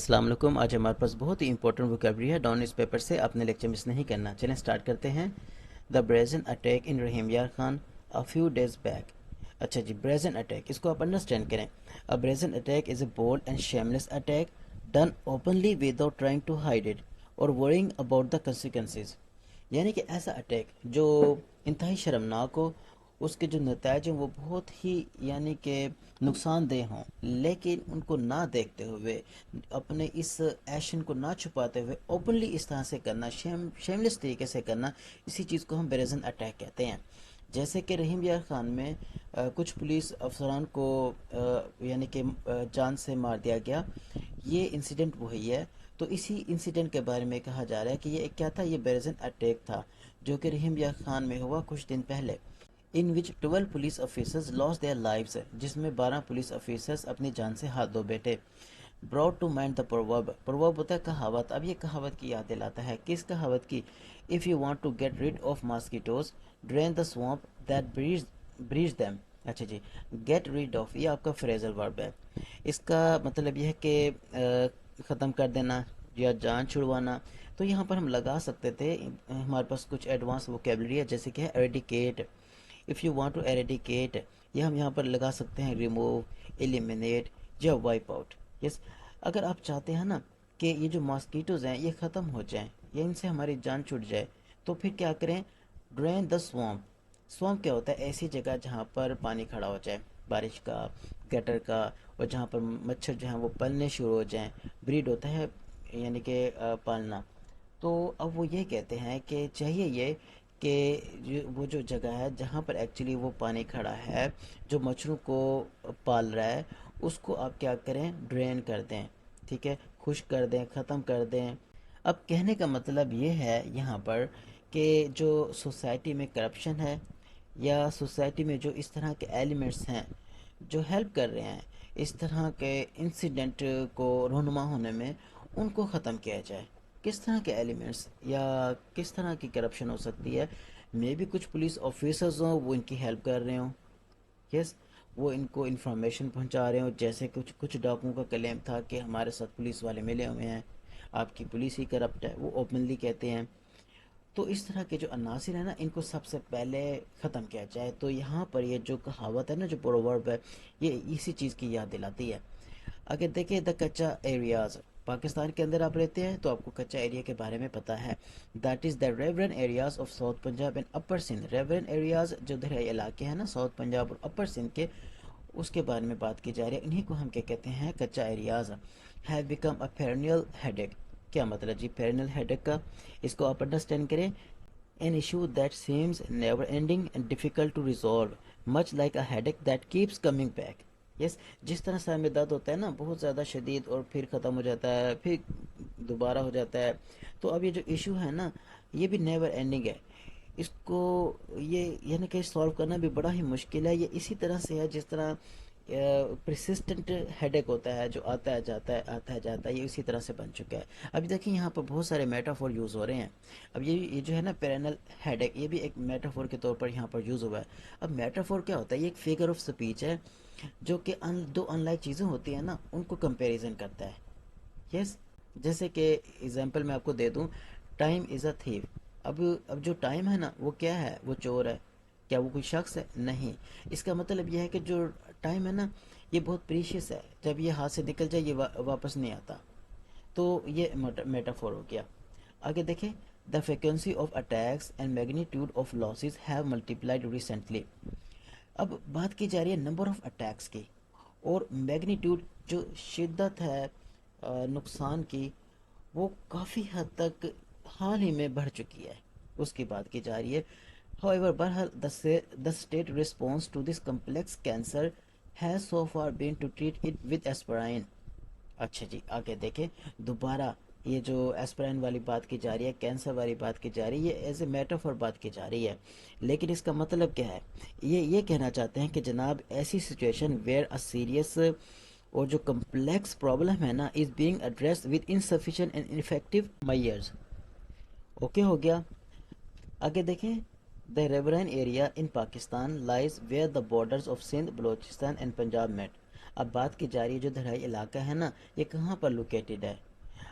अस्सलाम वालेकुम। आज हमारे पास बहुत ही इंपॉर्टेंट वोकैबुलरी है। डाउन इस पेपर से आपने लेक्चर मिस नहीं करना। चलें स्टार्ट करते हैं। The brazen attack in Rahim Yar Khan a few days back. अच्छा जी, ब्रेजन अटैक इसको आप अंडरस्टैंड करें। A brazen attack is a bold and shameless attack done openly without trying to hide it और वरिंग अबाउट द कंसिक्वेंसेस। यानी कि ऐसा attack जो इंतहाई शर्मनाक हो, उसके जो नतीजे हैं वो बहुत ही यानी कि नुकसानदेह हों, लेकिन उनको ना देखते हुए, अपने इस एक्शन को ना छुपाते हुए ओपनली इस तरह से करना, शेमलेस तरीके से करना, इसी चीज़ को हम ब्रेजन अटैक कहते हैं। जैसे कि रहीम यार खान में कुछ पुलिस अफसरान को यानी कि जान से मार दिया गया। ये इंसिडेंट वही है। तो इसी इंसिडेंट के बारे में कहा जा रहा है कि ये क्या था, ये ब्रेजन अटैक था जो कि रहीम यार खान में हुआ कुछ दिन पहले। इन विच 12 police officers lost their lives, जिसमें 12 पुलिस ऑफिसर्स अपनी जान से हाथ धो बैठे। Brought to mind the proverb, proverb होता है कहावत। अब ये कहावत की याद दिलाता है। किस कहावत की? If you want to get rid of mosquitoes drain the swamp that breeds them. अच्छा जी, गेट रिड ऑफ ये आपका फ्रेजल वर्ब है। इसका मतलब यह है कि ख़त्म कर देना या जान छुड़वाना। तो यहाँ पर हम लगा सकते थे, हमारे पास कुछ एडवांस वोकेबलरी है जैसे कि है eradicate. If you want to eradicate, ये हम यहाँ पर लगा सकते हैं रिमूव, एलिमिनेट या वाइप आउट। यस, अगर आप चाहते हैं ना कि ये जो मॉस्किटोज़ हैं ये ख़त्म हो जाएं या इनसे हमारी जान छूट जाए, तो फिर क्या करें? Drain the स्वamp। स्वamp क्या होता है? ऐसी जगह जहाँ पर पानी खड़ा हो जाए, बारिश का, गटर का, और जहाँ पर मच्छर जो हैं वो पलने शुरू हो जाएं। ब्रीड होता है यानी कि पालना। तो अब वो ये कहते हैं कि चाहिए ये कि वो जो जगह है जहाँ पर एक्चुअली वो पानी खड़ा है, जो मच्छरों को पाल रहा है, उसको आप क्या करें? ड्रेन कर दें। ठीक है, खुश्क कर दें, ख़त्म कर दें। अब कहने का मतलब ये है यहाँ पर कि जो सोसाइटी में करप्शन है या सोसाइटी में जो इस तरह के एलिमेंट्स हैं जो हेल्प कर रहे हैं इस तरह के इंसिडेंट को रहनुमा होने में, उनको ख़त्म किया जाए। किस तरह के एलिमेंट्स या किस तरह की करप्शन हो सकती है? मे भी कुछ पुलिस ऑफिसर्स हों, वो इनकी हेल्प कर रहे हों। यस, वो इनको इन्फॉर्मेशन पहुंचा रहे हो। जैसे कुछ कुछ डाकुओं का क्लेम था कि हमारे साथ पुलिस वाले मिले हुए हैं, आपकी पुलिस ही करप्ट है, वो ओपनली कहते हैं। तो इस तरह के जो अनासिर है ना, इनको सबसे पहले ख़त्म किया जाए। तो यहाँ पर ये जो कहावत है ना, जो प्रोवर्ब है, ये इसी चीज़ की याद दिलाती है। अगर देखिए द कच्चा एरियाज़, पाकिस्तान के अंदर आप रहते हैं तो आपको कच्चा एरिया के बारे में पता है। That is the riverine areas of south Punjab and upper Sindh. Riverine areas जो दरियाई इलाके हैं ना साउथ पंजाब और अपर सिंध के, उसके बारे में बात की जा रही है। इन्हीं को हम क्या कहते हैं? कच्चा areas. Have become a perennial headache. क्या मतलब जी पेरिनियल हेडेक का? इसको आप अंडरस्टैंड करें। An issue that seems never ending and difficult to resolve, much like a headache that keeps coming back. Yes, जिस तरह सर में दर्द होता है ना बहुत ज़्यादा शदीद, और फिर ख़त्म हो जाता है, फिर दोबारा हो जाता है। तो अब ये जो इशू है ना, ये भी नेवर एंडिंग है। इसको ये यानी कि सॉल्व करना भी बड़ा ही मुश्किल है। ये इसी तरह से है जिस तरह प्रसिस्टेंट हेडेक होता है, जो आता है जाता है आता है जाता है, ये इसी तरह से बन चुका है। अभी देखिए यहाँ पर बहुत सारे मेटाफोर यूज़ हो रहे हैं। अब ये जो है ना पेरेनल हेडेक, ये भी एक मेटाफोर के तौर पर यहाँ पर यूज़ हुआ है। अब मेटाफोर क्या होता है? ये एक फिगर ऑफ स्पीच है जो कि दो अनलाइक चीज़ें होती हैं ना, उनको कंपैरिजन करता है। यस, जैसे कि एग्जांपल मैं आपको दे दूं, टाइम इज़ अ थीव। अब जो टाइम है ना वो क्या है? वो चोर है। क्या वो कोई शख्स है? नहीं। इसका मतलब यह है कि जो टाइम है ना, ये बहुत प्रीशियस है। जब ये हाथ से निकल जाए ये वापस नहीं आता। तो ये मेटाफोर हो गया। आगे देखें। The frequency of attacks and magnitude of losses have multiplied recently. अब बात की जा रही है नंबर ऑफ अटैक्स की, और मैग्नीट्यूड जो शिद्दत है नुकसान की, वो काफ़ी हद तक हाल ही में बढ़ चुकी है, उसकी बात की जा रही है। However, बहरहाल the state response to this complex cancer has so far been to treat it with aspirin। अच्छा जी, आगे देखें। दोबारा ये जो एस्पिरिन वाली बात की जा रही है, कैंसर वाली बात की जा रही है, एज ए मेटाफर बात की जा रही है। लेकिन इसका मतलब क्या है? ये कहना चाहते हैं कि जनाब ऐसी सिचुएशन वेयर अ सीरियस और जो कम्प्लेक्स प्रॉब्लम है ना is being addressed with insufficient and ineffective measures. Okay हो गया। आगे देखें। The riverine area in Pakistan lies where the borders of Sindh Balochistan and Punjab met. اب بات کی جا رہی ہے جو دھرائی علاقہ ہے نا، یہ کہاں پر لوکیٹڈ ہے؟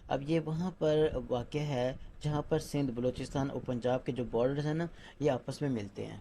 اب یہ وہاں پر واقع ہے جہاں پر سندھ، بلوچستان اور پنجاب کے جو بارڈرز ہیں نا، یہ آپس میں ملتے ہیں۔